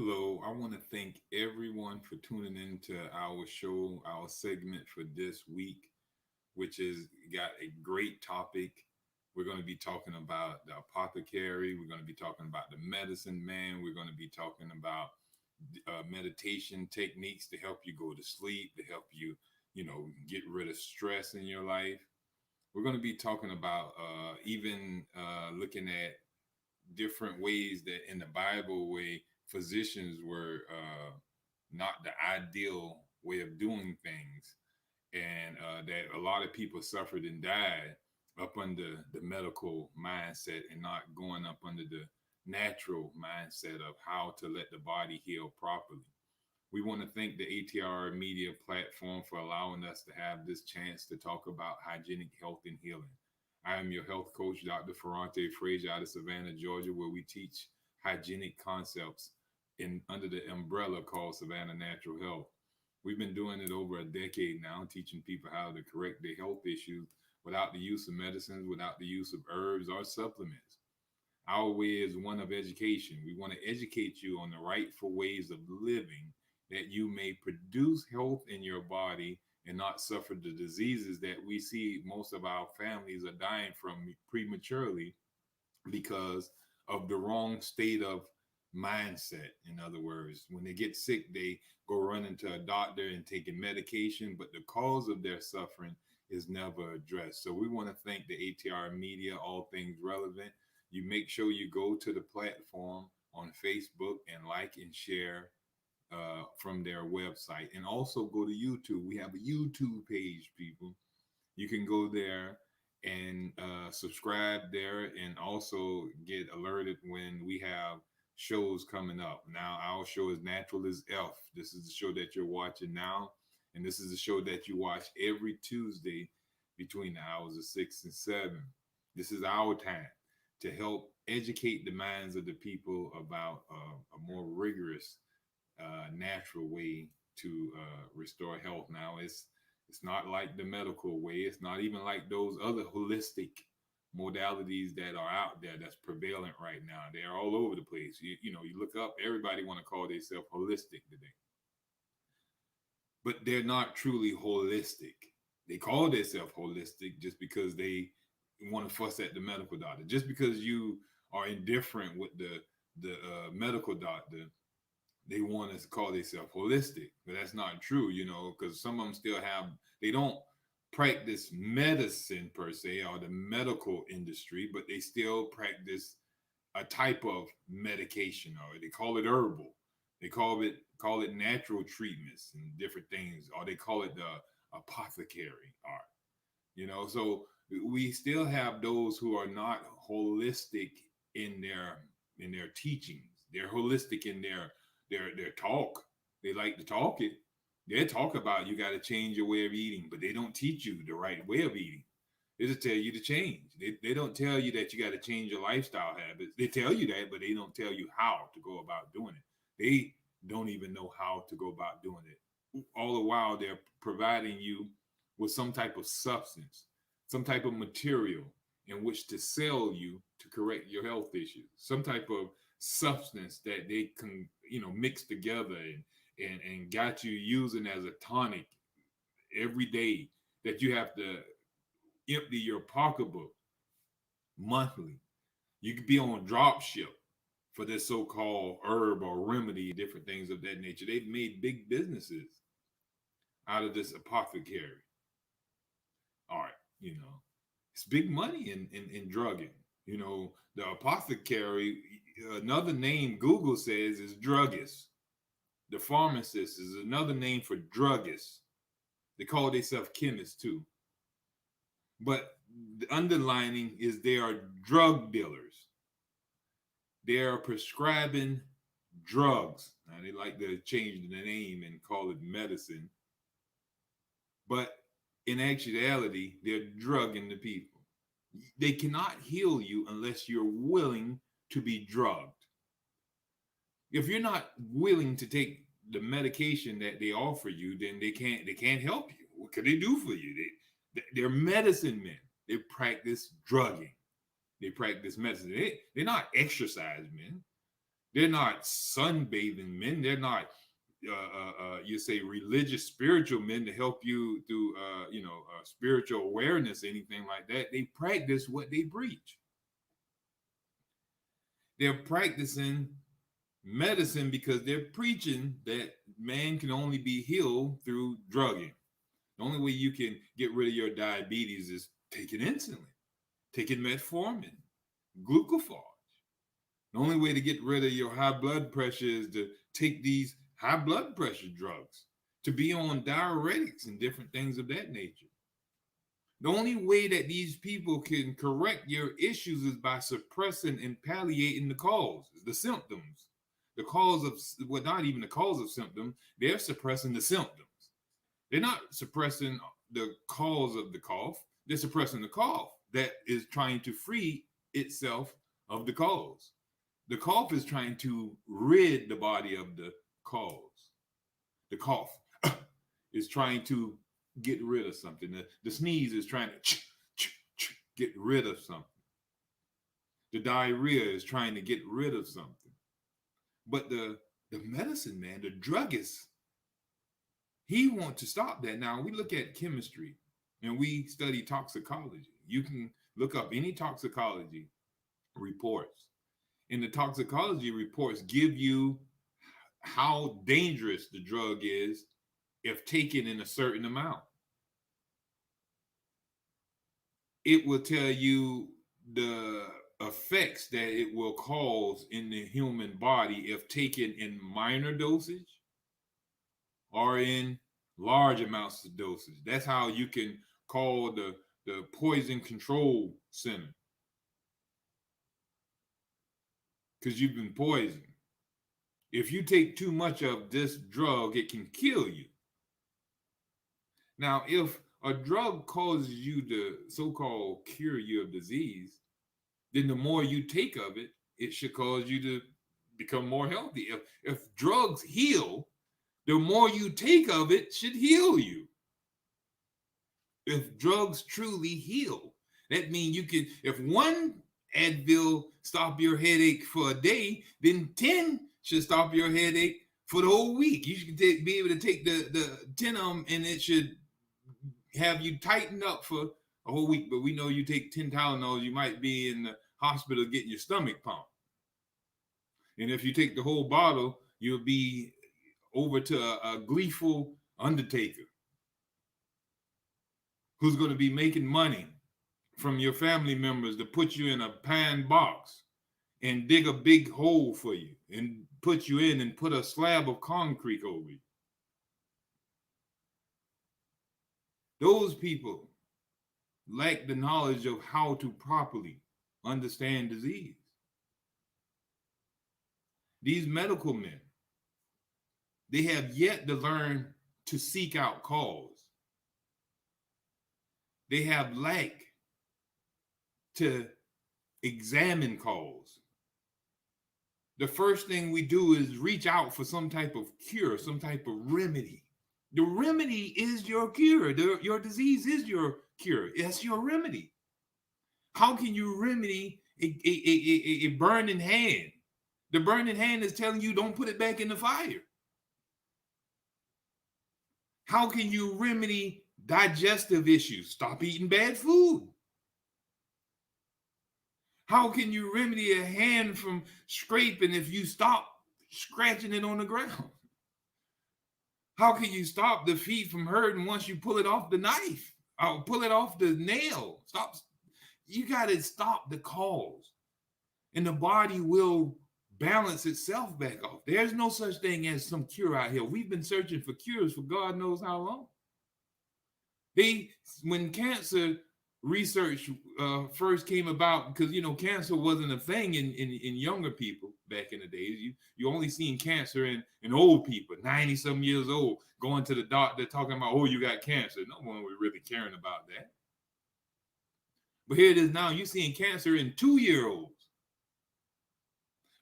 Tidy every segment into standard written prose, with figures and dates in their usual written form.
Hello, I want to thank everyone for tuning in to our show, our segment for this week, which has got a great topic. We're going to be talking about the apothecary. We're going to be talking about the medicine man. We're going to be talking about meditation techniques to help you go to sleep, to help you, get rid of stress in your life. We're going to be talking about even looking at different ways that in the Bible way physicians were not the ideal way of doing things, and that a lot of people suffered and died up under the medical mindset and not going up under the natural mindset of how to let the body heal properly. We want to thank the ATR Media platform for allowing us to have this chance to talk about hygienic health and healing. I am your health coach, Dr. Ferrante Frazier, out of Savannah, Georgia, where we teach hygienic concepts in under the umbrella called Savannah Natural Health. We've been doing it over a decade now, teaching people how to correct their health issues without the use of medicines, without the use of herbs or supplements. Our way is one of education. We want to educate you on the rightful ways of living that you may produce health in your body and not suffer the diseases that we see most of our families are dying from prematurely because of the wrong state of mindset. In other words, when they get sick, they go running to a doctor and taking medication, but the cause of their suffering is never addressed. So we want to thank the ATR Media, All Things Relevant. You make sure you go to the platform on Facebook and like and share from their website, and also go to YouTube. We have a YouTube page, people. You can go there and subscribe there, and also get alerted when we have shows coming up. Now, our show is Natural as F. This is the show that you're watching now, and this is the show that you watch every Tuesday between the hours of 6 and 7. This is our time to help educate the minds of the people about a more rigorous natural way to restore health. Now, it's not like the medical way. It's not even like those other holistic modalities that are out there that's prevalent right now. They're all over the place. You look up, everybody want to call themselves holistic today, but they're not truly holistic. They call themselves holistic just because they want to fuss at the medical doctor. Just because you are indifferent with the medical doctor, they want to call themselves holistic, but that's not true, because some of them still have, they don't practice medicine per se or the medical industry, but they still practice a type of medication, or they call it herbal. They call it natural treatments and different things, or they call it the apothecary art. So we still have those who are not holistic in their teachings. They're holistic in their talk. They like to talk it. They talk about you got to change your way of eating, but they don't teach you the right way of eating. They just tell you to change. They don't tell you that you got to change your lifestyle habits. They tell you that, but they don't tell you how to go about doing it. They don't even know how to go about doing it. All the while, they're providing you with some type of substance, some type of material in which to sell you to correct your health issues, some type of substance that they can, mix together and got you using as a tonic every day, that you have to empty your pocketbook monthly. You could be on drop ship for this so-called herb or remedy and different things of that nature. They've made big businesses out of this apothecary. All right, it's big money in drugging. The apothecary, another name Google says is druggist. The pharmacist is another name for druggist. They call themselves chemists too. But the underlining is they are drug dealers. They are prescribing drugs. Now they like to change the name and call it medicine. But in actuality, they're drugging the people. They cannot heal you unless you're willing to be drugged. If you're not willing to take the medication that they offer you, then they can't help you. What can they do for you? They're medicine men. They practice drugging. They practice medicine. They're not exercise men. They're not sunbathing men. They're not, you say, religious, spiritual men to help you through, spiritual awareness, anything like that. They practice what they preach. They're practicing medicine because they're preaching that man can only be healed through drugging. The only way you can get rid of your diabetes is taking insulin, taking metformin, glucophage. The only way to get rid of your high blood pressure is to take these high blood pressure drugs, to be on diuretics and different things of that nature. The only way that these people can correct your issues is by suppressing and palliating the causes, the symptoms. The cause of, well, not even the cause of symptom, they're suppressing the symptoms. They're not suppressing the cause of the cough, they're suppressing the cough that is trying to free itself of the cause. The cough is trying to rid the body of the cause. The cough is trying to get rid of something. The sneeze is trying to get rid of something. The diarrhea is trying to get rid of something. But the medicine man, the druggist, he wants to stop that. Now we look at chemistry and we study toxicology. You can look up any toxicology reports. And the toxicology reports give you how dangerous the drug is if taken in a certain amount. It will tell you the effects that it will cause in the human body if taken in minor dosage or in large amounts of dosage. That's how you can call the poison control center, because you've been poisoned. If you take too much of this drug, it can kill you. Now, if a drug causes you to so-called cure your disease, then the more you take of it, it should cause you to become more healthy. If drugs heal, the more you take of it should heal you. If drugs truly heal, that means you can, if one Advil stop your headache for a day, then 10 should stop your headache for the whole week. You should be able to take the 10 of them and it should have you tighten up for a whole week. But we know you take 10 Tylenols, you might be in the hospital getting your stomach pumped. And if you take the whole bottle, you'll be over to a gleeful undertaker who's going to be making money from your family members to put you in a pine box and dig a big hole for you and put you in and put a slab of concrete over you. Those people lack the knowledge of how to properly understand disease. These medical men, they have yet to learn to seek out cause. They have lack to examine cause. The first thing we do is reach out for some type of cure, some type of remedy. The remedy is your cure. Your disease is your cure. It's your remedy. How can you remedy a burning hand? The burning hand is telling you don't put it back in the fire. How can you remedy digestive issues? Stop eating bad food. How can you remedy a hand from scraping if you stop scratching it on the ground? How can you stop the feet from hurting once you pull it off the knife or pull it off the nail? Stop. You got to stop the cause, and the body will balance itself back off. There's no such thing as some cure out here. We've been searching for cures for God knows how long. When cancer research first came about, because cancer wasn't a thing in younger people back in the days. You only seen cancer in old people, 90-some years old, going to the doctor talking about, oh, you got cancer. No one was really caring about that. But here it is now, you're seeing cancer in 2-year-olds.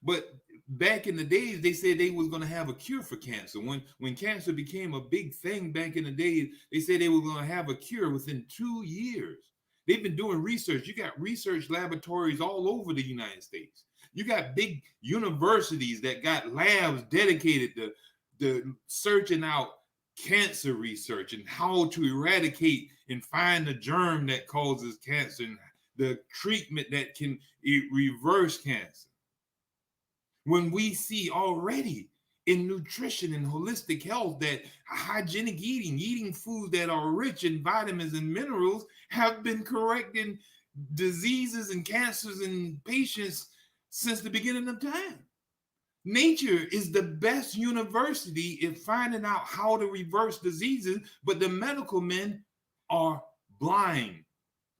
But back in the days, they said they was going to have a cure for cancer. When cancer became a big thing back in the days, they said they were going to have a cure within 2 years. They've been doing research. You got research laboratories all over the United States. You got big universities that got labs dedicated to searching out cancer research and how to eradicate and find the germ that causes cancer and the treatment that can reverse cancer. When we see already in nutrition and holistic health that hygienic eating foods that are rich in vitamins and minerals have been correcting diseases and cancers in patients since the beginning of time. Nature is the best university in finding out how to reverse diseases, but the medical men are blind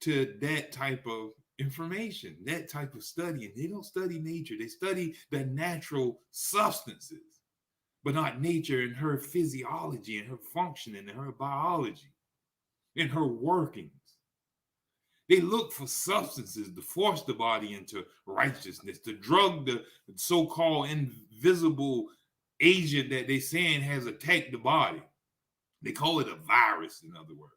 to that type of information, that type of study. And they don't study nature, they study the natural substances, but not nature and her physiology and her functioning and her biology and her workings. They look for substances to force the body into righteousness, to drug the so-called invisible agent that they saying has attacked the body. They call it a virus, in other words.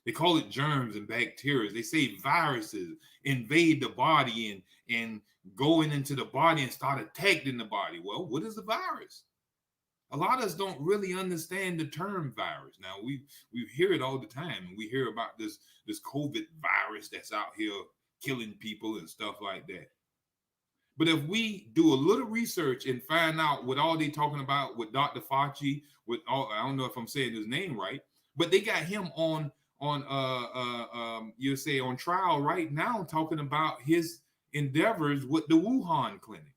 They call it germs and bacteria. They say viruses invade the body and going into the body and start attacking the body. Well, what is a virus? A lot of us don't really understand the term virus. Now we hear it all the time, and we hear about this COVID virus that's out here killing people and stuff like that. But if we do a little research and find out what all they talking about with Dr. Fauci, with all, I don't know if I'm saying his name right, but they got him on you say on trial right now talking about his endeavors with the Wuhan clinic.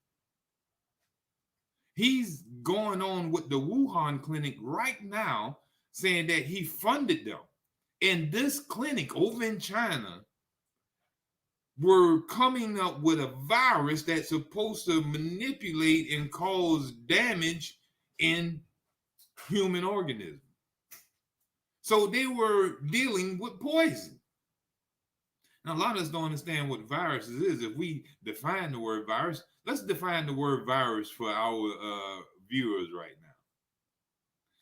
He's going on with the Wuhan clinic right now, saying that he funded them. And this clinic over in China were coming up with a virus that's supposed to manipulate and cause damage in human organisms. So they were dealing with poison. Now, a lot of us don't understand what viruses is. If we define the word virus, let's define the word virus for our viewers right now.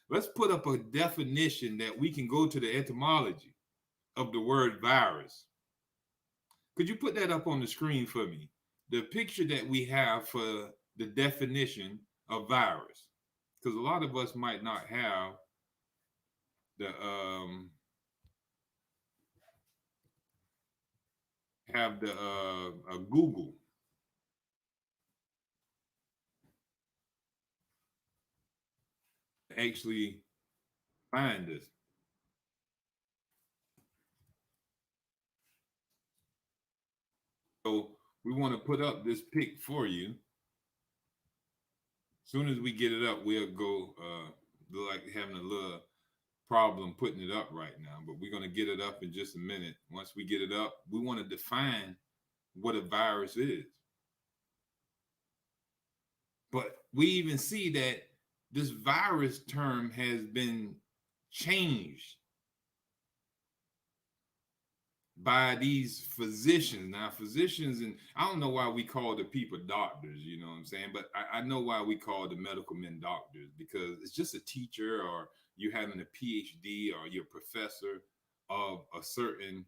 Let's put up a definition that we can go to the etymology of the word virus. Could you put that up on the screen for me? The picture that we have for the definition of virus. Because a lot of us might not have the Google. Actually find this. So we want to put up this pic for you. As soon as we get it up, we'll go like having a little problem putting it up right now, but we're going to get it up in just a minute. Once we get it up, we want to define what a virus is. But we even see that this virus term has been changed by these physicians. Now, physicians, and I don't know why we call the people doctors, you know what I'm saying? But I know why we call the medical men doctors, because it's just a teacher, or you having a PhD, or you're a professor of a certain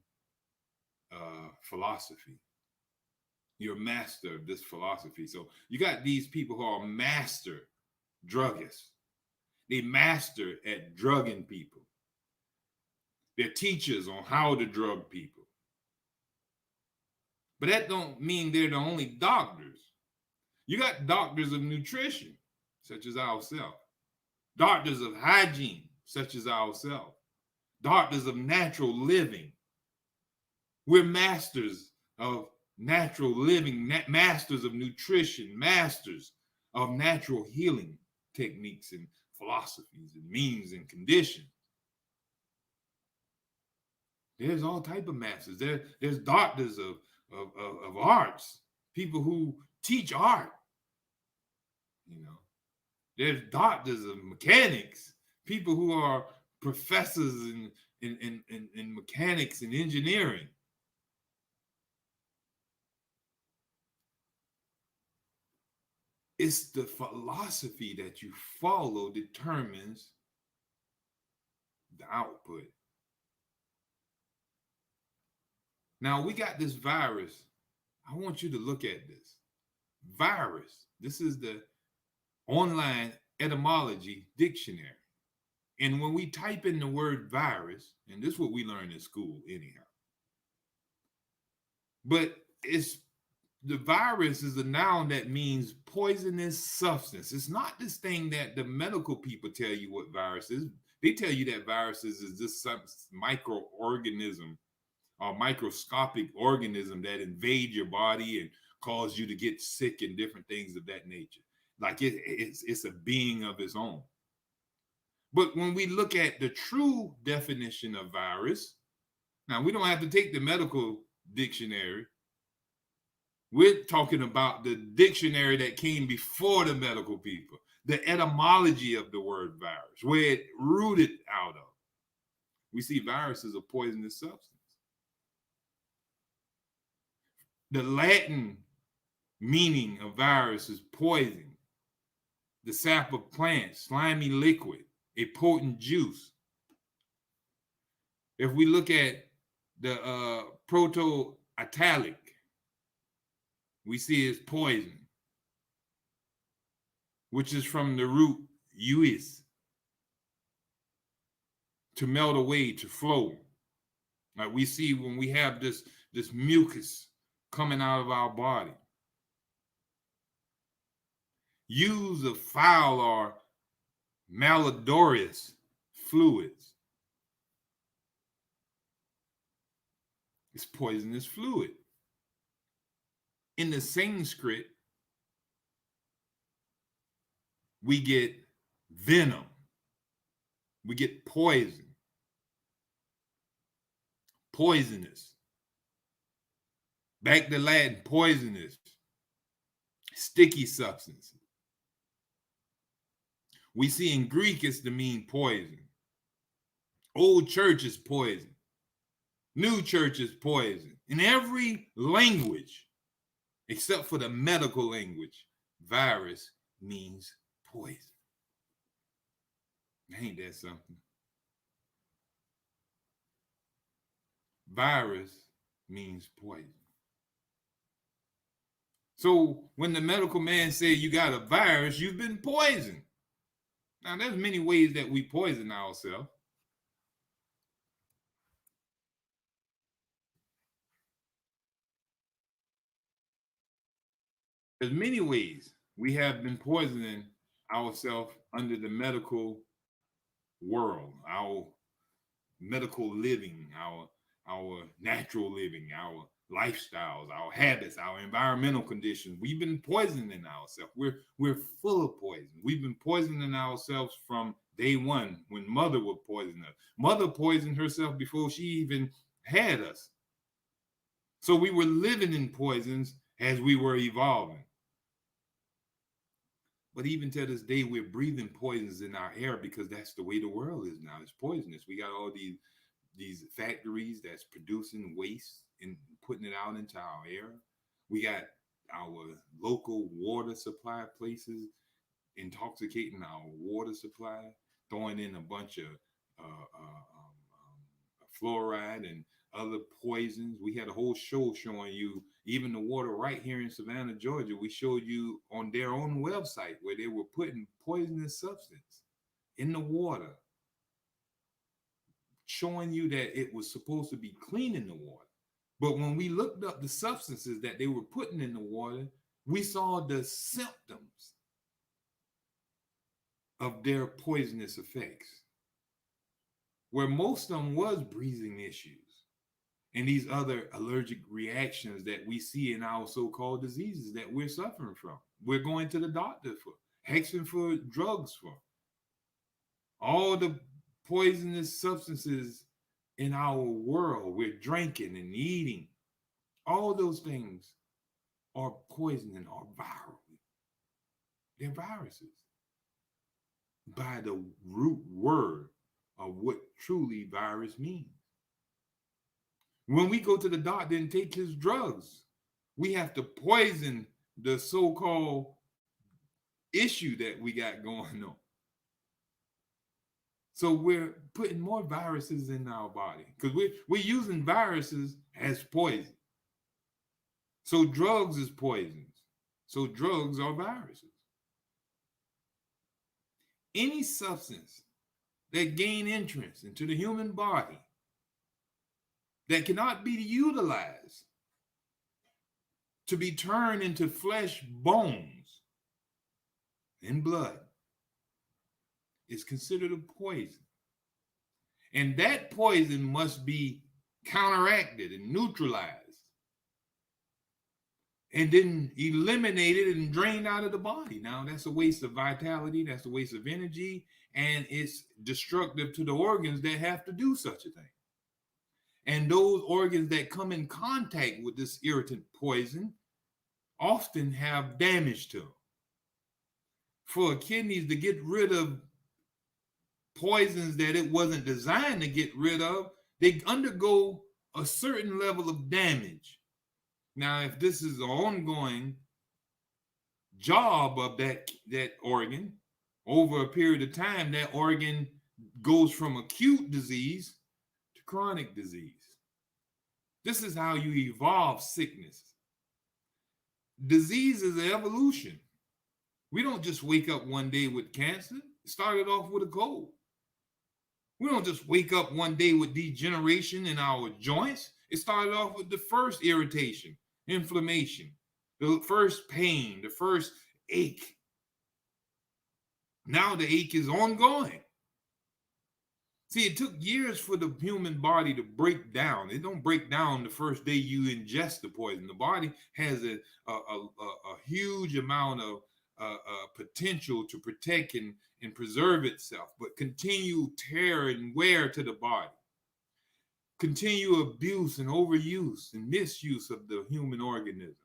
philosophy. You're a master of this philosophy. So you got these people who are master druggists. They master at drugging people. They're teachers on how to drug people. But that don't mean they're the only doctors. You got doctors of nutrition, such as ourselves. Doctors of hygiene, such as ourselves. Doctors of natural living. We're masters of natural living, masters of nutrition, masters of natural healing techniques and philosophies and means and conditions. There's all type of masters. There's doctors of arts, people who teach art. You know, there's doctors of mechanics, people who are professors in mechanics and engineering. It's the philosophy that you follow determines the output. Now we got this virus. I want you to look at this. Virus. This is the online etymology dictionary. And when we type in the word virus, and this is what we learn in school anyhow, but it's the virus is a noun that means poisonous substance. It's not this thing that the medical people tell you what virus is. They tell you that viruses is just some microorganism or microscopic organism that invade your body and cause you to get sick and different things of that nature. Like it's a being of its own. But when we look at the true definition of virus, now we don't have to take the medical dictionary. We're talking about the dictionary that came before the medical people, the etymology of the word virus, where it rooted out of. We see virus as a poisonous substance. The Latin meaning of virus is poison, the sap of plants, slimy liquid, a potent juice. If we look at the Proto-Italic, we see it's poison, which is from the root uis, to melt away, to flow. Like we see when we have this mucus coming out of our body. Use of foul or malodorous fluids. It's poisonous fluid. In the Sanskrit, we get venom. We get poison. Poisonous. Back to Latin, poisonous. Sticky substance. We see in Greek it's to mean poison. Old church is poison. New church is poison. In every language, except for the medical language, virus means poison. Ain't that something? Virus means poison. So when the medical man said you got a virus, you've been poisoned. Now, there's many ways that we poison ourselves. There's many ways we have been poisoning ourselves under the medical world, our medical living, our natural living, our lifestyles, our habits, our environmental conditions. We've been poisoning ourselves. We're full of poison. We've been poisoning ourselves from day one when mother would poison us. Mother poisoned herself before she even had us. So we were living in poisons as we were evolving. But even to this day, we're breathing poisons in our air because that's the way the world is now. It's poisonous. We got all these factories that's producing waste and putting it out into our air. We got our local water supply places intoxicating our water supply, throwing in a bunch of fluoride and other poisons. We had a whole show showing you even the water right here in Savannah, Georgia. We showed you on their own website where they were putting poisonous substance in the water, showing you that it was supposed to be cleaning the water. But when we looked up the substances that they were putting in the water, we saw the symptoms of their poisonous effects, where most of them was breathing issues and these other allergic reactions that we see in our so-called diseases that we're suffering from. We're going to the doctor for, asking for drugs for. All the poisonous substances in our world, we're drinking and eating. All those things are poisoning or viral. They're viruses by the root word of what truly virus means. When we go to the doctor and take his drugs, we have to poison the so-called issue that we got going on. So we're putting more viruses in our body because we're using viruses as poison. So drugs is poisons. So drugs are viruses. Any substance that gain entrance into the human body that cannot be utilized to be turned into flesh, bones, and blood is considered a poison. And that poison must be counteracted and neutralized and then eliminated and drained out of the body. Now, that's a waste of vitality, that's a waste of energy, and it's destructive to the organs that have to do such a thing. And those organs that come in contact with this irritant poison often have damage to them. For kidneys to get rid of poisons that it wasn't designed to get rid of, they undergo a certain level of damage. Now, if this is an ongoing job of that organ over a period of time, that organ goes from acute disease to chronic disease. This is how you evolve sickness. Disease is an evolution. We don't just wake up one day with cancer. It started off with a cold. We don't just wake up one day with degeneration in our joints. It started off with the first irritation, inflammation, the first pain, the first ache. Now the ache is ongoing. See, it took years for the human body to break down. It don't break down the first day you ingest the poison. The body has a huge amount of potential to protect and preserve itself, but continue tear and wear to the body. Continue abuse and overuse and misuse of the human organism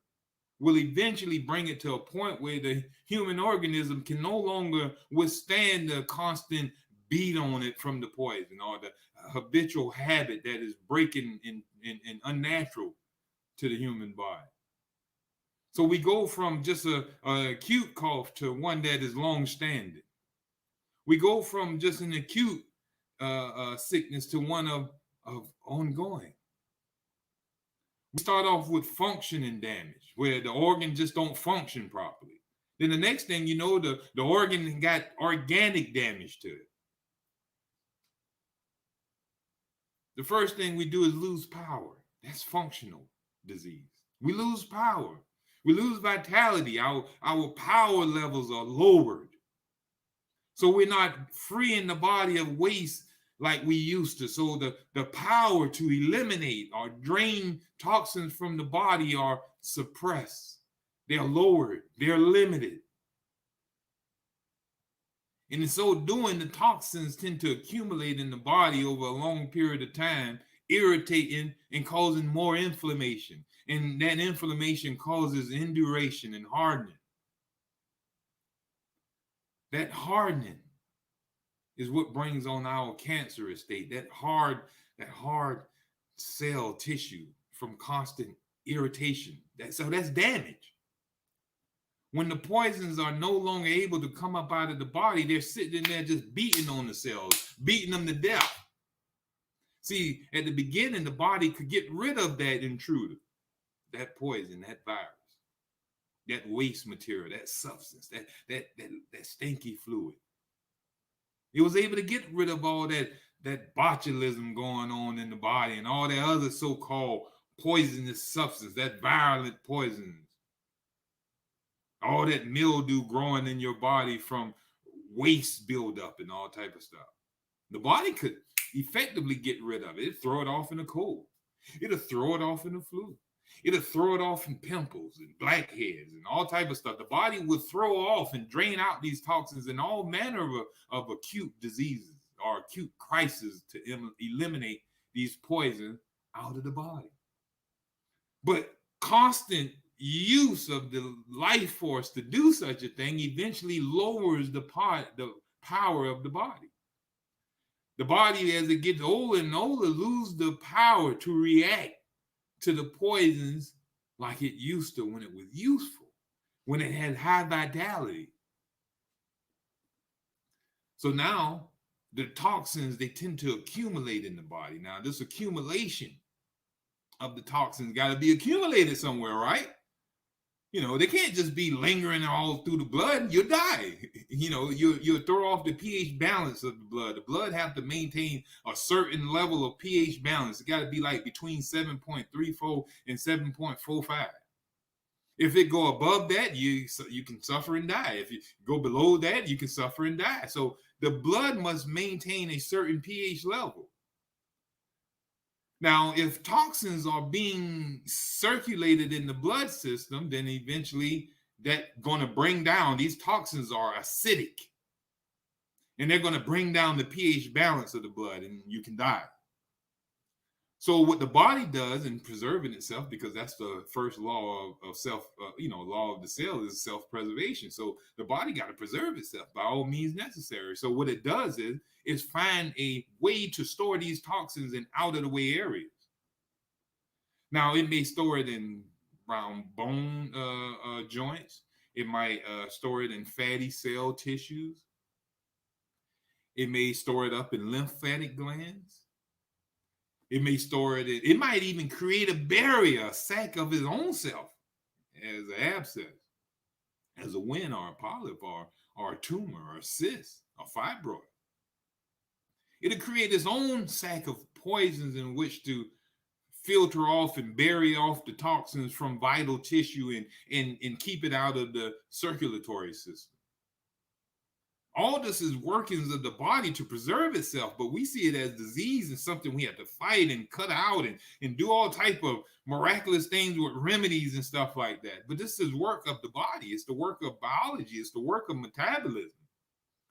will eventually bring it to a point where the human organism can no longer withstand the constant beat on it from the poison or the habitual habit that is breaking and unnatural to the human body. So we go from just an acute cough to one that is long-standing. We go from just an acute sickness to one of ongoing. We start off with functioning damage, where the organ just don't function properly. Then the next thing you know, the organ got organic damage to it. The first thing we do is lose power. That's functional disease. We lose power. We lose vitality. Our power levels are lowered. So we're not freeing the body of waste like we used to. So the power to eliminate or drain toxins from the body are suppressed. They're lowered. They're limited. And in so doing, the toxins tend to accumulate in the body over a long period of time, irritating and causing more inflammation. And that inflammation causes induration and hardening. That hardening is what brings on our cancerous state, that hard cell tissue from constant irritation. So that's damage. When the poisons are no longer able to come up out of the body, they're sitting in there just beating on the cells, beating them to death. See, at the beginning, the body could get rid of that intruder, that poison, that virus, that waste material, that substance, that stinky fluid. It was able to get rid of all that botulism going on in the body and all that other so-called poisonous substance, that virulent poisons. All that mildew growing in your body from waste buildup and all type of stuff. The body could effectively get rid of it. It'd throw it off in a cold. It'll throw it off in the flu. It'll throw it off in pimples and blackheads and all type of stuff. The body will throw off and drain out these toxins and all manner of acute diseases or acute crises to eliminate these poisons out of the body. But constant use of the life force to do such a thing eventually lowers the power of the body. The body, as it gets older and older, loses the power to react to the poisons like it used to when it was useful, when it had high vitality. So now the toxins, they tend to accumulate in the body. Now this accumulation of the toxins got to be accumulated somewhere, right? They can't just be lingering all through the blood. You'll die. You'll throw off the pH balance of the blood. The blood have to maintain a certain level of pH balance. It got to be like between 7.34 and 7.45. If it go above that, you can suffer and die. If you go below that, you can suffer and die. So the blood must maintain a certain pH level. Now, if toxins are being circulated in the blood system, then eventually that going to bring down, these toxins are acidic, and they're going to bring down the pH balance of the blood, and you can die. So what the body does in preserving itself, because that's the first law of self, law of the cell is self-preservation. So the body got to preserve itself by all means necessary. So what it does is find a way to store these toxins in out of the way areas. Now it may store it in around bone joints. It might store it in fatty cell tissues. It may store it up in lymphatic glands. It may store it. It might even create a barrier, a sac of its own self, as an abscess, as a wen or a polyp or a tumor or a cyst or fibroid. It'll create its own sac of poisons in which to filter off and bury off the toxins from vital tissue and keep it out of the circulatory system. All this is workings of the body to preserve itself, but we see it as disease and something we have to fight and cut out and do all type of miraculous things with remedies and stuff like that. But this is work of the body. It's the work of biology. It's the work of metabolism.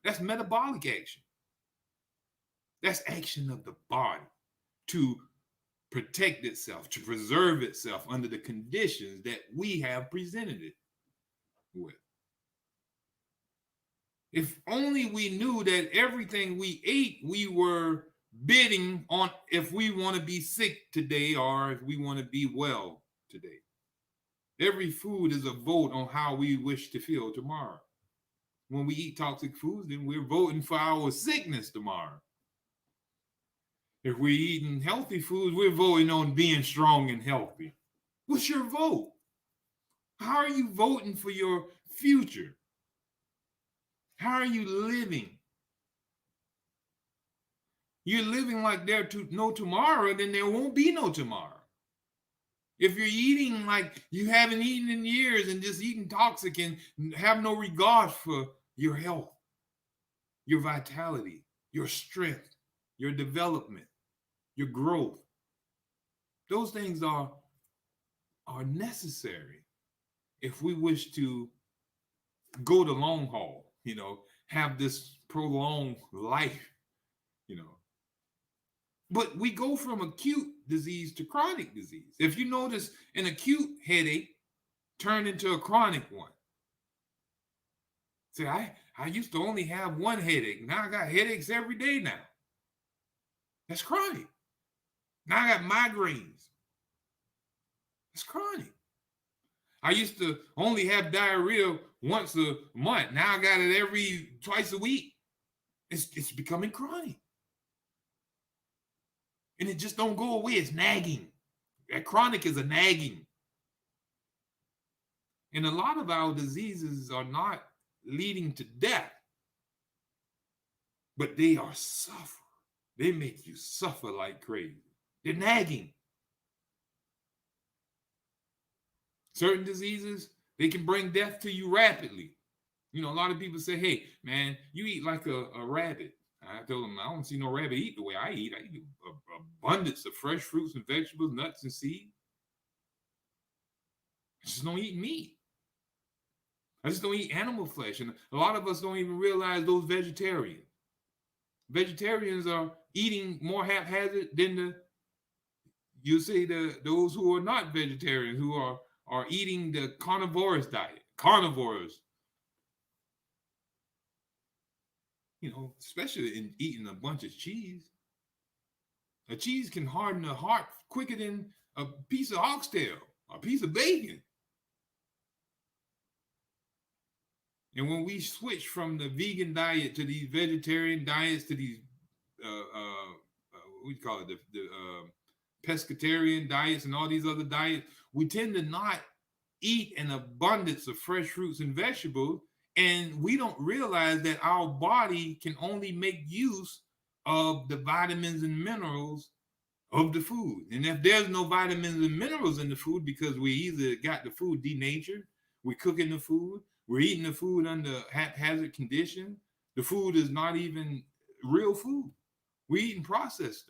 That's metabolic action. That's action of the body to protect itself, to preserve itself under the conditions that we have presented it with. If only we knew that everything we ate, we were bidding on if we want to be sick today or if we want to be well today. Every food is a vote on how we wish to feel tomorrow. When we eat toxic foods, then we're voting for our sickness tomorrow. If we're eating healthy foods, we're voting on being strong and healthy. What's your vote? How are you voting for your future? How are you living? You're living like there's no tomorrow, then there won't be no tomorrow. If you're eating like you haven't eaten in years and just eating toxic and have no regard for your health, your vitality, your strength, your development, your growth, those things are necessary if we wish to go the long haul. Have this prolonged life, But we go from acute disease to chronic disease. If you notice, an acute headache turned into a chronic one. See, I used to only have one headache. Now I got headaches every day now. That's chronic. Now I got migraines. That's chronic. I used to only have diarrhea once a month. Now I got it twice a week. It's becoming chronic. And it just don't go away. It's nagging. That chronic is a nagging. And a lot of our diseases are not leading to death, but they are suffer. They make you suffer like crazy. They're nagging. Certain diseases, they can bring death to you rapidly. A lot of people say, hey, man, you eat like a rabbit. I told them, I don't see no rabbit eat the way I eat. I eat an abundance of fresh fruits and vegetables, nuts and seeds. I just don't eat meat. I just don't eat animal flesh. And a lot of us don't even realize those vegetarians. Vegetarians are eating more haphazard than those who are not vegetarians, who are eating the carnivorous diet. Carnivores, especially in eating a bunch of cheese. A cheese can harden the heart quicker than a piece of oxtail, a piece of bacon. And when we switch from the vegan diet to these vegetarian diets, to these what do you call it, the pescatarian diets and all these other diets, we tend to not eat an abundance of fresh fruits and vegetables, and we don't realize that our body can only make use of the vitamins and minerals of the food. And if there's no vitamins and minerals in the food, because we either got the food denatured, we're cooking the food, we're eating the food under haphazard condition, the food is not even real food. We're eating processed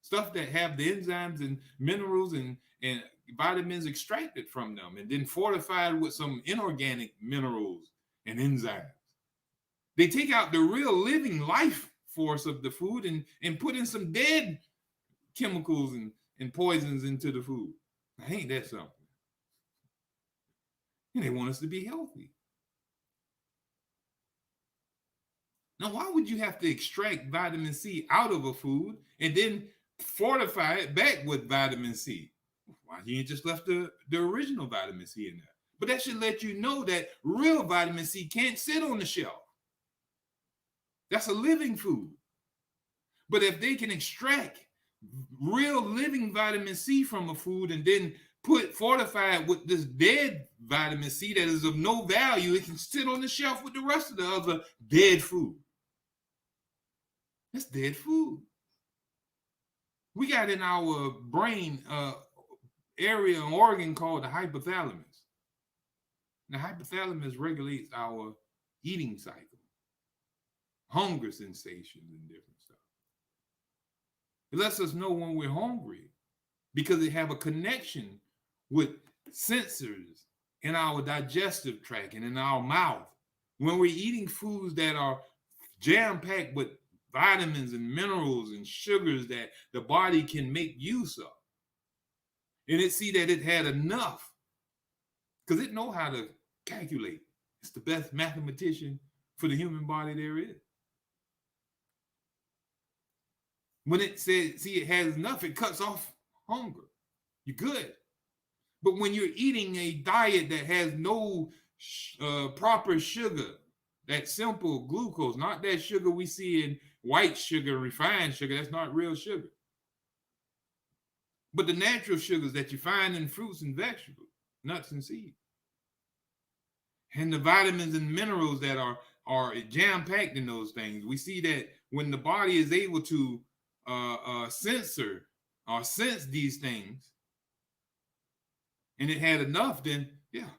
stuff that have the enzymes and minerals and vitamins extracted from them and then fortified with some inorganic minerals and enzymes. They take out the real living life force of the food and put in some dead chemicals and poisons into the food. Now, ain't that something? And they want us to be healthy. Now, why would you have to extract vitamin C out of a food and then fortify it back with vitamin C? Why you ain't just left the original vitamin C in there? But that should let you know that real vitamin C can't sit on the shelf. That's a living food. But if they can extract real living vitamin C from a food and then fortify it with this dead vitamin C that is of no value, it can sit on the shelf with the rest of the other dead food. That's dead food. We got in our brain area and organ called the hypothalamus. The hypothalamus regulates our eating cycle, hunger sensations, and different stuff. It lets us know when we're hungry because they have a connection with sensors in our digestive tract and in our mouth. When we're eating foods that are jam-packed with vitamins and minerals and sugars that the body can make use of, and it see that it had enough because it know how to calculate. It's the best mathematician for the human body there is. When it says, see, it has enough, it cuts off hunger. You're good. But when you're eating a diet that has no proper sugar, that simple glucose, not that sugar we see in white sugar, refined sugar, that's not real sugar. But the natural sugars that you find in fruits and vegetables, nuts and seeds. And the vitamins and minerals that are jam-packed in those things. We see that when the body is able to censor or sense these things, and it had enough, then yeah,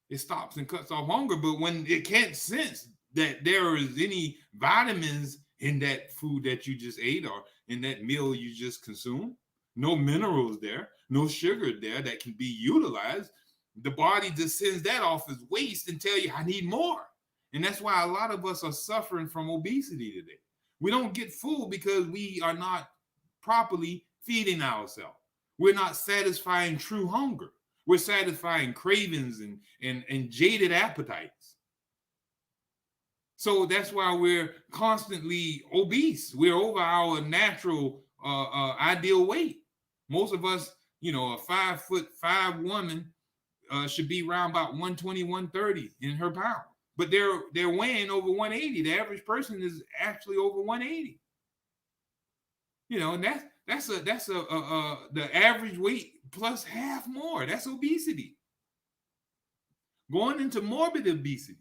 it stops and cuts off hunger. But when it can't sense that there is any vitamins in that food that you just ate or in that meal you just consumed, no minerals there, no sugar there that can be utilized, the body just sends that off as waste and tell you, I need more. And that's why a lot of us are suffering from obesity today. We don't get full because we are not properly feeding ourselves. We're not satisfying true hunger. We're satisfying cravings and jaded appetites. So that's why we're constantly obese. We're over our natural ideal weight. Most of us, a 5'5" woman should be around about 120, 130 in her pound. But they're weighing over 180. The average person is actually over 180. And that's the average weight plus half more. That's obesity. Going into morbid obesity.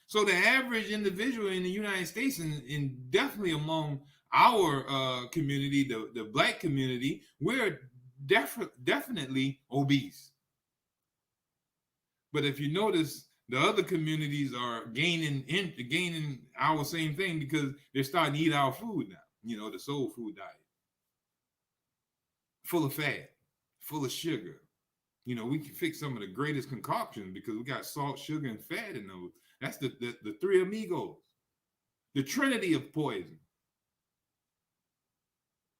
So the average individual in the United States and definitely among our community, the Black community, we're definitely obese. But if you notice, the other communities are gaining our same thing because they're starting to eat our food now. The soul food diet, full of fat, full of sugar. We can fix some of the greatest concoctions because we got salt, sugar, and fat in those. That's the three amigos, the trinity of poison.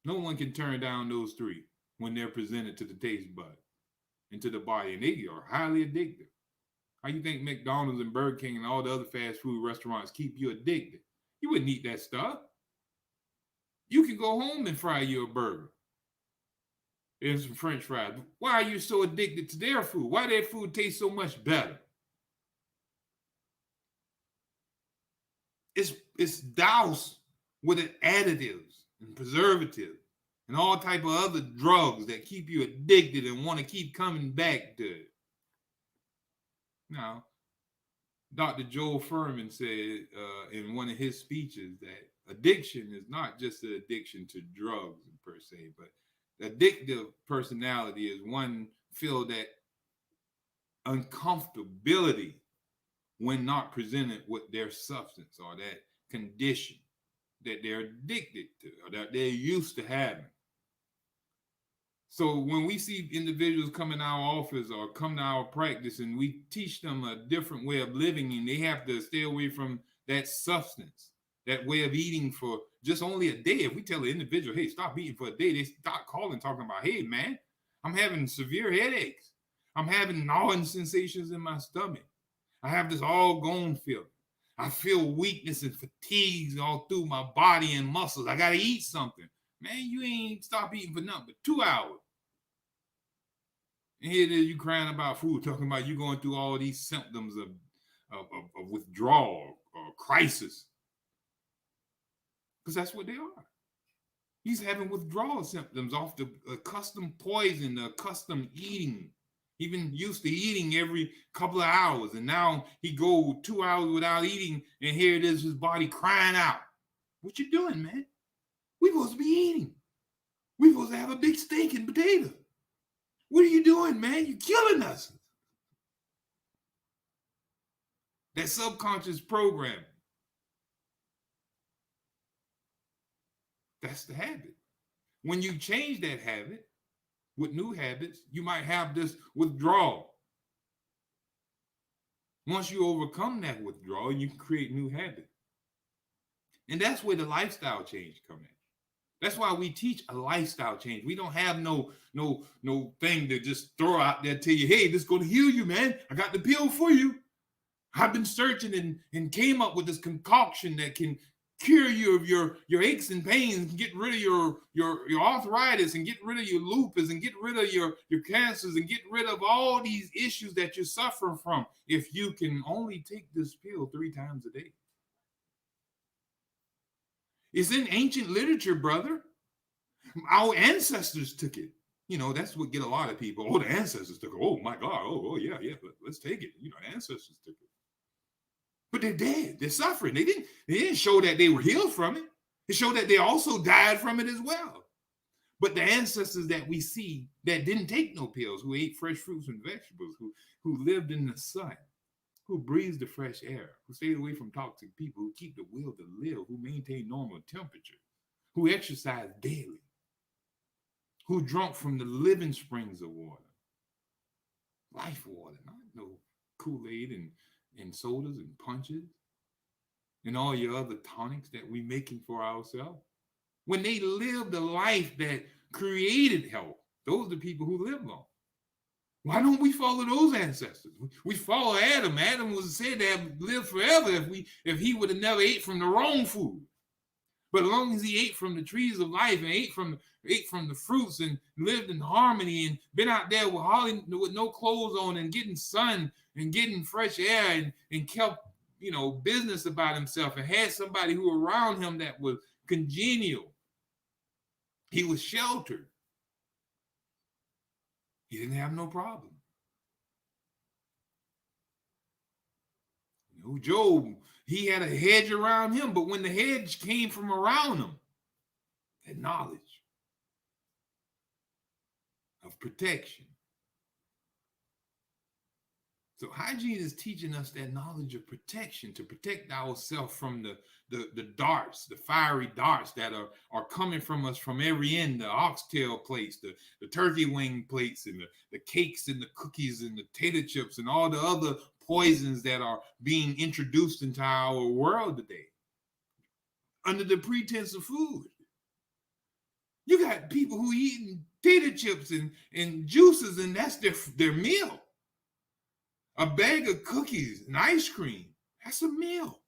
No one can turn down those three when they're presented to the taste bud and to the body, and they are highly addictive. How you think McDonald's and Burger King and all the other fast food restaurants keep you addicted? You wouldn't eat that stuff. You can go home and fry you a burger and some French fries. Why are you so addicted to their food? Why their food tastes so much better? It's doused with additives and preservatives and all type of other drugs that keep you addicted and want to keep coming back to it. Now, Dr. Joel Furman said in one of his speeches that addiction is not just an addiction to drugs per se, but the addictive personality is one feel that uncomfortability when not presented with their substance or that condition that they're addicted to or that they're used to having. So when we see individuals come in our office or come to our practice and we teach them a different way of living and they have to stay away from that substance, that way of eating for just only a day. If we tell the individual, hey, stop eating for a day, they start calling, talking about, hey, man, I'm having severe headaches. I'm having gnawing sensations in my stomach. I have this all gone feeling. I feel weakness and fatigue all through my body and muscles. I got to eat something. Man, you ain't stop eating for nothing but 2 hours. And here it is, you crying about food, talking about you going through all these symptoms of withdrawal or crisis. Because that's what they are. He's having withdrawal symptoms off the accustomed poison, the accustomed eating. He's been used to eating every couple of hours, and now he go 2 hours without eating, and here it is, his body crying out. What you doing, man? We supposed to be eating. We supposed to have a big steak and potato. What are you doing, man? You're killing us. That subconscious programming. That's the habit. When you change that habit with new habits, you might have this withdrawal. Once you overcome that withdrawal, you can create new habits. And that's where the lifestyle change comes in. That's why we teach a lifestyle change. We don't have no thing to just throw out there, tell you, hey, this is going to heal you, man. I got the pill for you. I've been searching and came up with this concoction that can cure you of your aches and pains, and get rid of your arthritis, and get rid of your lupus, and get rid of your cancers, and get rid of all these issues that you're suffering from if you can only take this pill 3 times a day. It's in ancient literature, brother. Our ancestors took it. You know, that's what get a lot of people. Oh, the ancestors took it. Oh my God. Oh yeah. Let's take it. You know, the ancestors took it. But they're dead. They're suffering. They didn't show that they were healed from it. It showed that they also died from it as well. But the ancestors that we see that didn't take no pills, who ate fresh fruits and vegetables, who lived in the sun, who breathes the fresh air, who stayed away from toxic people, who keep the will to live, who maintain normal temperature, who exercise daily, who drunk from the living springs of water, life water, not no Kool-Aid and sodas and punches and all your other tonics that we making for ourselves. When they lived a life that created health, those are the people who live long. Why don't we follow those ancestors? We follow Adam. Adam was said to have lived forever if he would have never ate from the wrong food. But as long as he ate from the trees of life and ate from the fruits and lived in harmony and been out there with no clothes on and getting sun and getting fresh air and kept, business about himself and had somebody who around him that was congenial. He was sheltered. He didn't have no problem. Job, he had a hedge around him, but when the hedge came from around him, that knowledge of protection. So hygiene is teaching us that knowledge of protection to protect ourselves from the darts, the fiery darts that are coming from us from every end, the oxtail plates, the turkey wing plates, and the cakes and the cookies and the tater chips and all the other poisons that are being introduced into our world today under the pretense of food. You got people who eating tater chips and juices, and that's their meal. A bag of cookies and ice cream, that's a meal.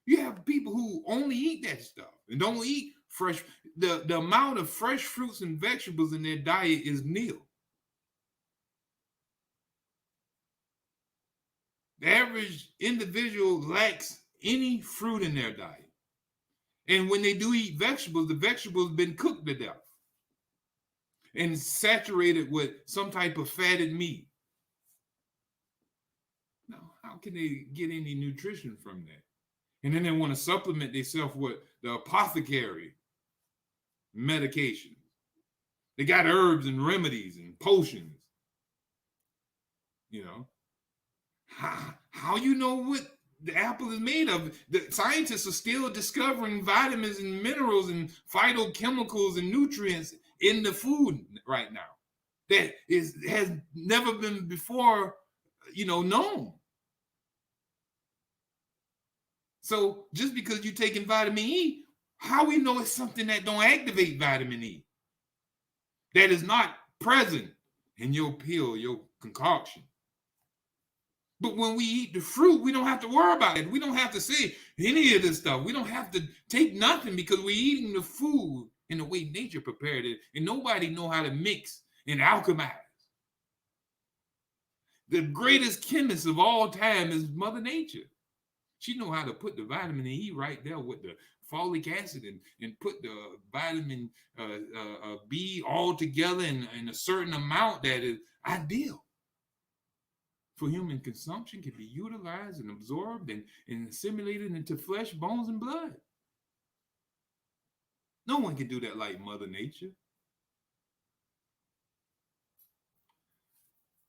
You have people who only eat that stuff and don't eat fresh. The amount of fresh fruits and vegetables in their diet is nil. The average individual lacks any fruit in their diet. And when they do eat vegetables, the vegetables have been cooked to death and saturated with some type of fatted meat. How can they get any nutrition from that? And then they want to supplement themselves with the apothecary medication. They got herbs and remedies and potions. You know, how you know what the apple is made of? The scientists are still discovering vitamins and minerals and phytochemicals and nutrients in the food right now that has never been before, known. So just because you're taking vitamin E, how we know it's something that don't activate vitamin E, that is not present in your pill, your concoction? But when we eat the fruit, we don't have to worry about it. We don't have to say any of this stuff. We don't have to take nothing because we're eating the food in the way nature prepared it. And nobody know how to mix and alchemize. The greatest chemist of all time is Mother Nature. She know how to put the vitamin E right there with the folic acid and put the vitamin B all together in a certain amount that is ideal for human consumption, can be utilized and absorbed and assimilated into flesh, bones, and blood. No one can do that like Mother Nature.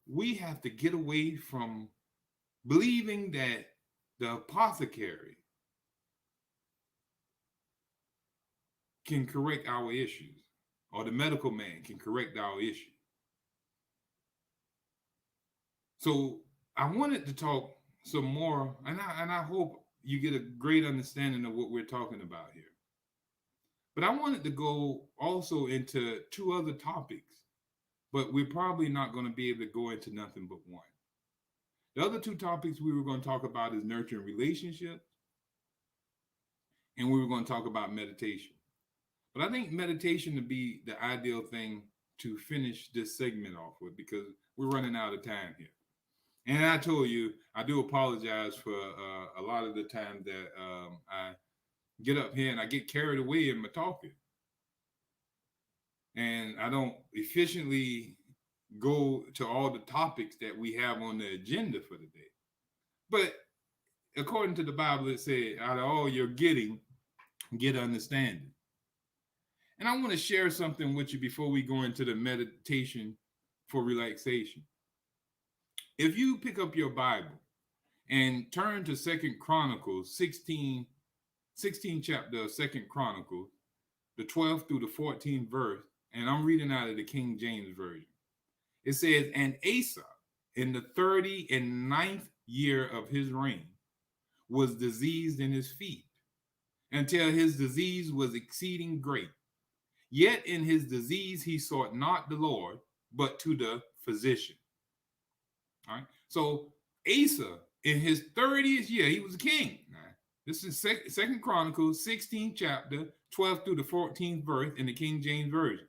We have to get away from believing that the apothecary can correct our issues, or the medical man can correct our issues. So I wanted to talk some more, and I hope you get a great understanding of what we're talking about here. But I wanted to go also into two other topics, but we're probably not going to be able to go into nothing but one. The other two topics we were going to talk about is nurturing relationships, and we were going to talk about meditation. But I think meditation would be the ideal thing to finish this segment off with, because we're running out of time here. And I told you, I do apologize for a lot of the time that I get up here and I get carried away in my talking. And I don't efficiently go to all the topics that we have on the agenda for the day. But according to the Bible, it said, out of all you're getting, get understanding. And I want to share something with you before we go into the meditation for relaxation. If you pick up your Bible and turn to 2 Chronicles 16 chapter of 2 Chronicles, the 12th through the 14th verse, and I'm reading out of the King James Version. It says, and Asa, in the 39th year of his reign, was diseased in his feet, until his disease was exceeding great. Yet in his disease he sought not the Lord, but to the physician. All right. So Asa, in his 30th year, he was a king. Now, this is Second Chronicles 16th chapter, 12th through the 14th verse in the King James Version.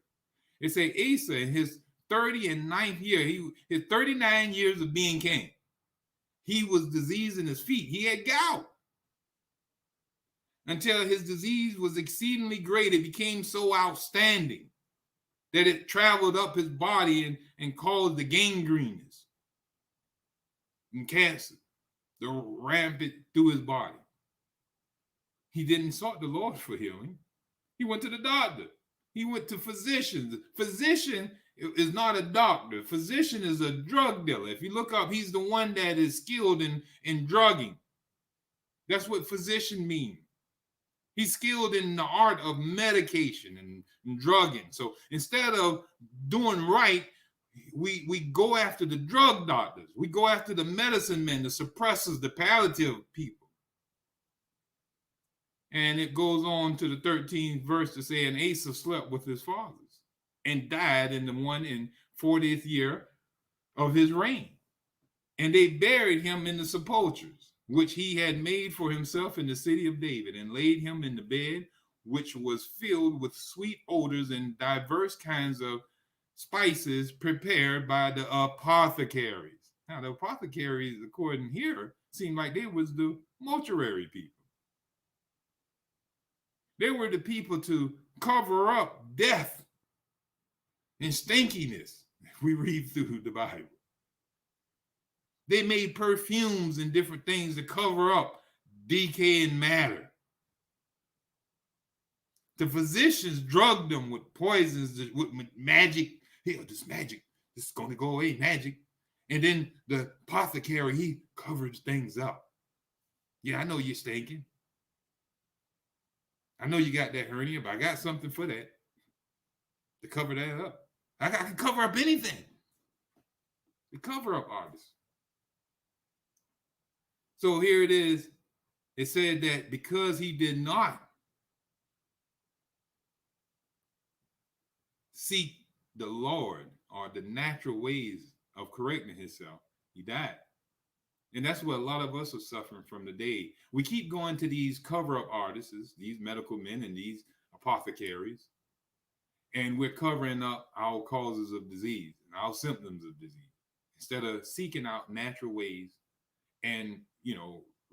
It says Asa, in his 39th year, his 39 years of being king, he was diseased in his feet. He had gout. Until his disease was exceedingly great, it became so outstanding that it traveled up his body and caused the gangrenous and cancer to rampant through his body. He didn't sought the Lord for healing. He went to the doctor. He went to physicians. Physician is not a doctor. Physician is a drug dealer. If you look up, he's the one that is skilled in drugging. That's what physician means. He's skilled in the art of medication and drugging. So instead of doing right, we go after the drug doctors. We go after the medicine men, the suppressors, the palliative people. And it goes on to the 13th verse to say, and Asa slept with his fathers and died in the 140th year of his reign. And they buried him in the sepulchres, which he had made for himself in the city of David, and laid him in the bed, which was filled with sweet odors and diverse kinds of spices prepared by the apothecaries. Now, the apothecaries, according here, seemed like they was the mortuary people. They were the people to cover up death and stinkiness. We read through the Bible. They made perfumes and different things to cover up decaying matter. The physicians drugged them with poisons, with magic. Here, this magic, this is going to go away, magic. And then the apothecary, he covers things up. Yeah, I know you're stinking. I know you got that hernia, but I got something for that to cover that up. I can cover up anything. The cover up artist. So here it is. It said that because he did not seek the Lord or the natural ways of correcting himself, he died. And that's what a lot of us are suffering from today. We keep going to these cover up artists, these medical men and these apothecaries, and we're covering up our causes of disease and our symptoms of disease instead of seeking out natural ways and,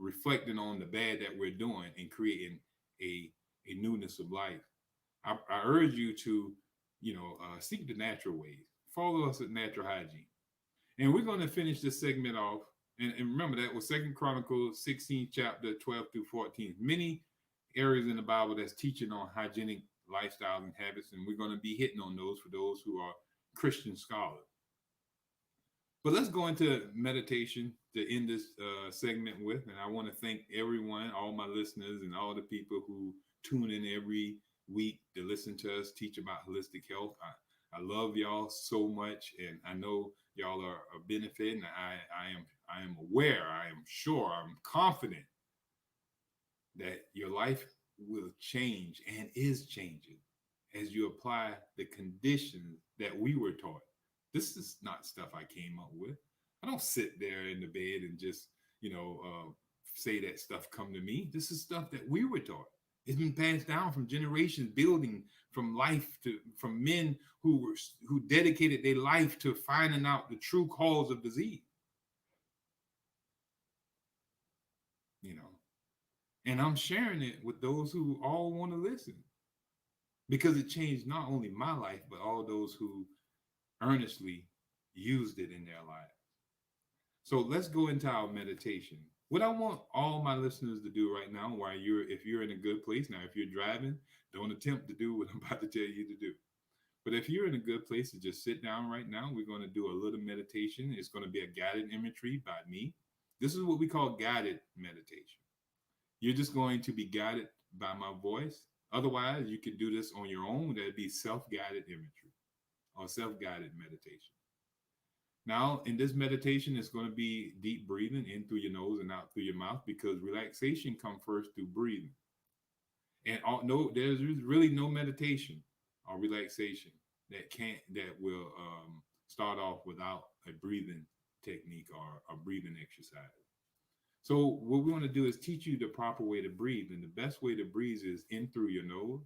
reflecting on the bad that we're doing and creating a newness of life. I urge you to, seek the natural ways. Follow us at natural hygiene. And we're going to finish this segment off. And remember that was Second Chronicles 16, chapter 12 through 14. Many areas in the Bible that's teaching on hygienic lifestyle and habits, and we're going to be hitting on those for those who are Christian scholars. But let's go into meditation to end this segment with. And I want to thank everyone, all my listeners, and all the people who tune in every week to listen to us teach about holistic health. I love y'all so much, and I know y'all are benefiting. I am aware, I am sure, I'm confident that your life will change and is changing as you apply the conditions that we were taught. This is not stuff I came up with. I don't sit there in the bed and just, say that stuff come to me. This is stuff that we were taught. It's been passed down from generations, building from men who dedicated their life to finding out the true cause of disease. You know, and I'm sharing it with those who all want to listen because it changed not only my life but all those who earnestly used it in their lives. So let's go into our meditation. What I want all my listeners to do right now, if you're in a good place, now if you're driving, don't attempt to do what I'm about to tell you to do. But if you're in a good place to just sit down right now, we're going to do a little meditation. It's going to be a guided imagery by me. This is what we call guided meditation. You're just going to be guided by my voice. Otherwise, you can do this on your own. That'd be self-guided imagery or self-guided meditation. Now, in this meditation, it's going to be deep breathing in through your nose and out through your mouth because relaxation comes first through breathing. And there's really no meditation or relaxation that will start off without a breathing technique or a breathing exercise. So what we want to do is teach you the proper way to breathe. And the best way to breathe is in through your nose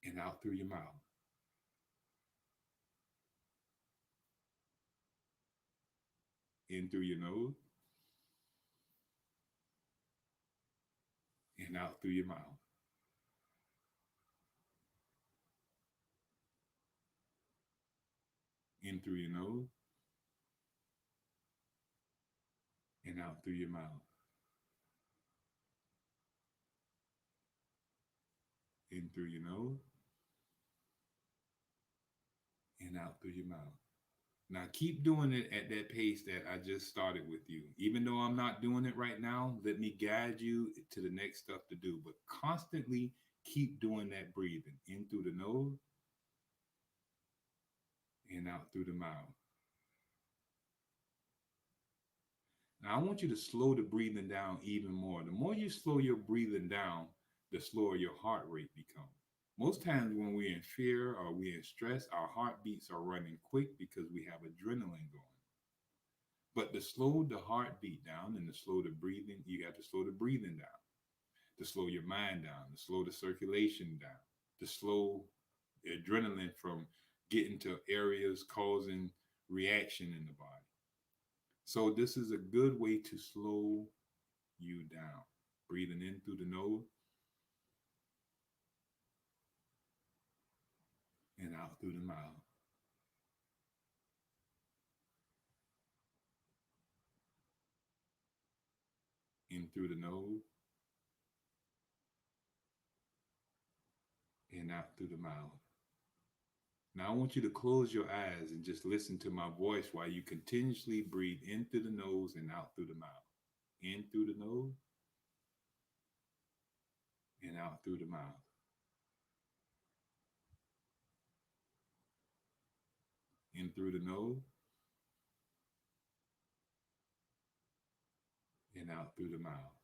and out through your mouth. In through your nose and out through your mouth. In through your nose and out through your mouth. In through your nose and out through your mouth. Now keep doing it at that pace that I just started with you. Even though I'm not doing it right now, let me guide you to the next stuff to do. But constantly keep doing that breathing in through the nose and out through the mouth. Now I want you to slow the breathing down even more. The more you slow your breathing down, the slower your heart rate becomes. Most times when we're in fear or we're in stress, our heartbeats are running quick because we have adrenaline going. But to slow the heartbeat down and to slow the breathing, you got to slow the breathing down, to slow your mind down, to slow the circulation down, to slow the adrenaline from getting to areas causing reaction in the body. So this is a good way to slow you down. Breathing in through the nose and out through the mouth. through the nose and out through the mouth. Now I want you to close your eyes and just listen to my voice while you continuously breathe in through the nose and out through the mouth. In through the nose and out through the mouth. In through the nose and out through the mouth.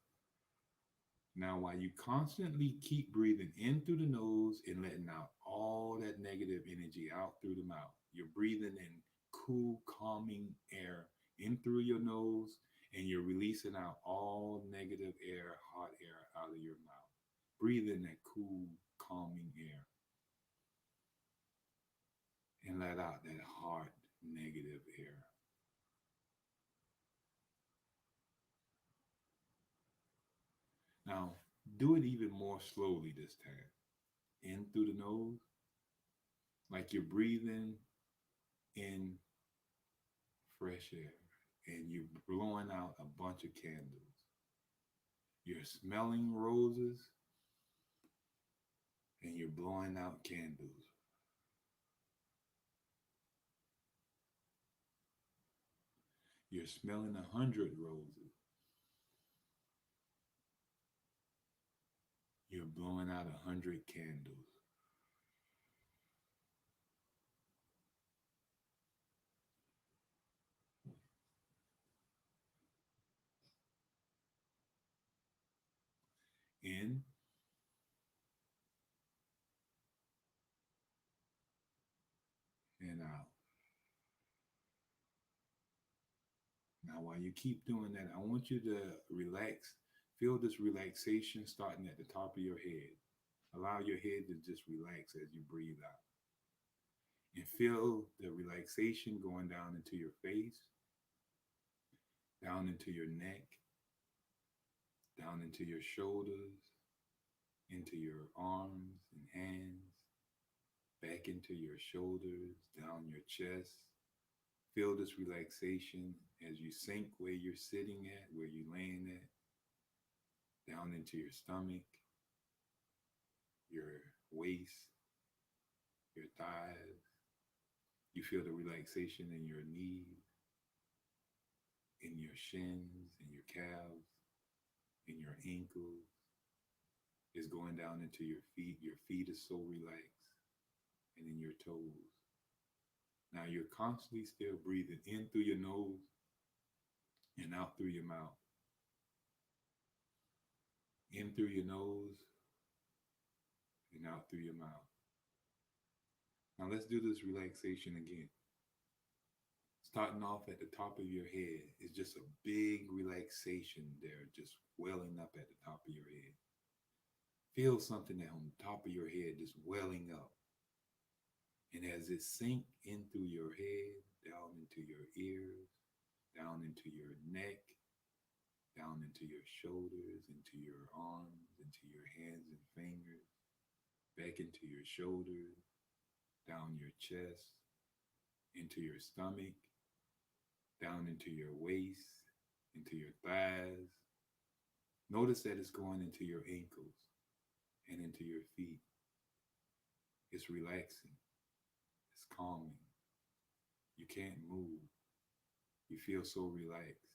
Now, while you constantly keep breathing in through the nose and letting out all that negative energy out through the mouth, you're breathing in cool, calming air in through your nose and you're releasing out all negative air, hot air out of your mouth. Breathe in that cool, calming air and let out that hard, negative air. Now, do it even more slowly this time. In through the nose, like you're breathing in fresh air and you're blowing out a bunch of candles. You're smelling roses and you're blowing out candles. You're smelling 100 roses. You're blowing out 100 candles. In and out. Now, while you keep doing that, I want you to relax. Feel this relaxation starting at the top of your head. Allow your head to just relax as you breathe out. And feel the relaxation going down into your face, down into your neck, down into your shoulders, into your arms and hands, back into your shoulders, down your chest. Feel this relaxation as you sink where you're sitting at, where you're laying at, down into your stomach, your waist, your thighs. You feel the relaxation in your knees, in your shins, in your calves, in your ankles. It's going down into your feet. Your feet are so relaxed, and in your toes. Now you're constantly still breathing in through your nose and out through your mouth. In through your nose and out through your mouth. Now let's do this relaxation again. Starting off at the top of your head is just a big relaxation there, just welling up at the top of your head. Feel something on the top of your head just welling up. And as it sink in through your head, down into your ears, down into your neck, down into your shoulders, into your arms, into your hands and fingers, back into your shoulders, down your chest, into your stomach, down into your waist, into your thighs. Notice that it's going into your ankles and into your feet. It's relaxing. It's calming. You can't move. You feel so relaxed.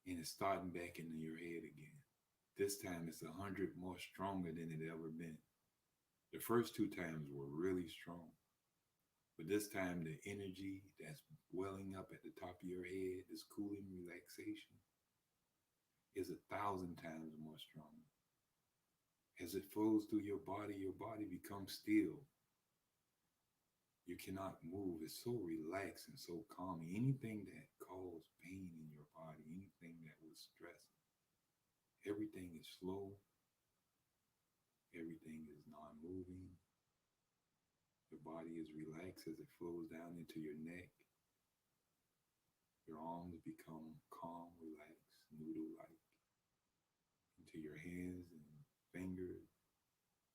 And it's starting back into your head again. This time it's 100 more stronger than it ever been. The first two times were really strong. But this time the energy that's welling up at the top of your head, this cooling relaxation, is 1,000 times more stronger. As it flows through your body becomes still. You cannot move. It's so relaxed and so calming. Anything that caused pain in your body, anything that was stressing, everything is slow. Everything is non-moving. Your body is relaxed as it flows down into your neck. Your arms become calm, relaxed, noodle-like. Into your hands and fingers,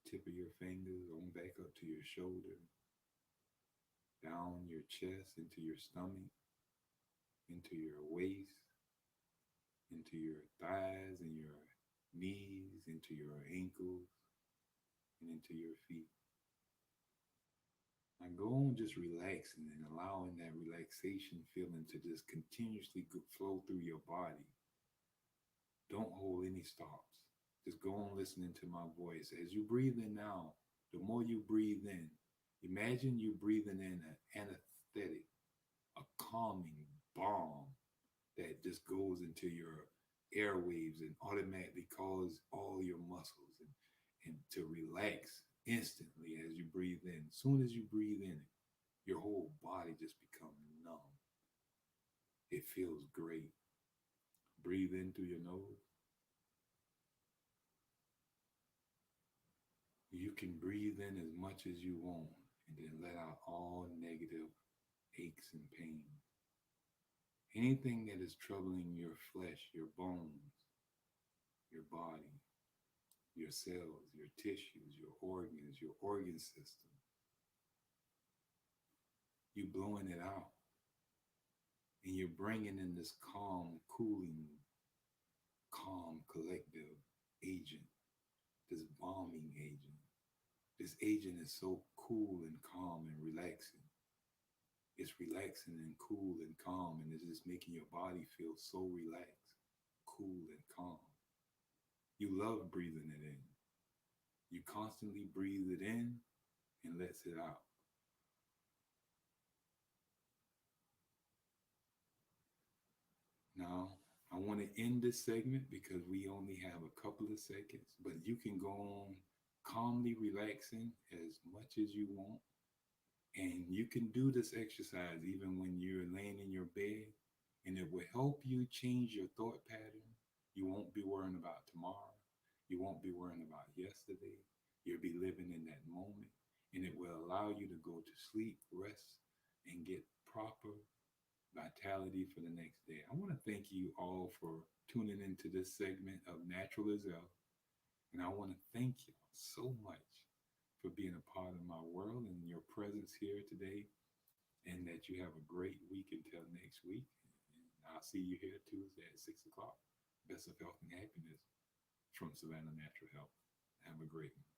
tip of your fingers, on back up to your shoulder, down your chest, into your stomach, into your waist, into your thighs and your knees, into your ankles, and into your feet. Now go on just relaxing and allowing that relaxation feeling to just continuously flow through your body. Don't hold any stops. Just go on listening to my voice. As you breathe in now, the more you breathe in, imagine you breathing in an anesthetic, a calming balm that just goes into your airwaves and automatically cause all your muscles and to relax instantly as you breathe in. As soon as you breathe in, your whole body just becomes numb. It feels great. Breathe in through your nose. You can breathe in as much as you want and then let out all negative aches and pains. Anything that is troubling your flesh, your bones, your body, your cells, your tissues, your organ system, you blowing it out and you're bringing in this calm, cooling, calm, collective agent, this balming agent. This agent is so cool and calm and relaxing. It's relaxing and cool and calm, and it's just making your body feel so relaxed, cool, and calm. You love breathing it in. You constantly breathe it in and lets it out. Now, I want to end this segment because we only have a couple of seconds, but you can go on calmly relaxing as much as you want. And you can do this exercise even when you're laying in your bed, and it will help you change your thought pattern. You won't be worrying about tomorrow. You won't be worrying about yesterday. You'll be living in that moment, and it will allow you to go to sleep, rest, and get proper vitality for the next day. I want to thank you all for tuning into this segment of Natural as Health. And I want to thank you so much for being a part of my world and your presence here today. And that you have a great week until next week. And I'll see you here Tuesday at 6 o'clock. Best of health and happiness from Savannah Natural Health. Have a great one.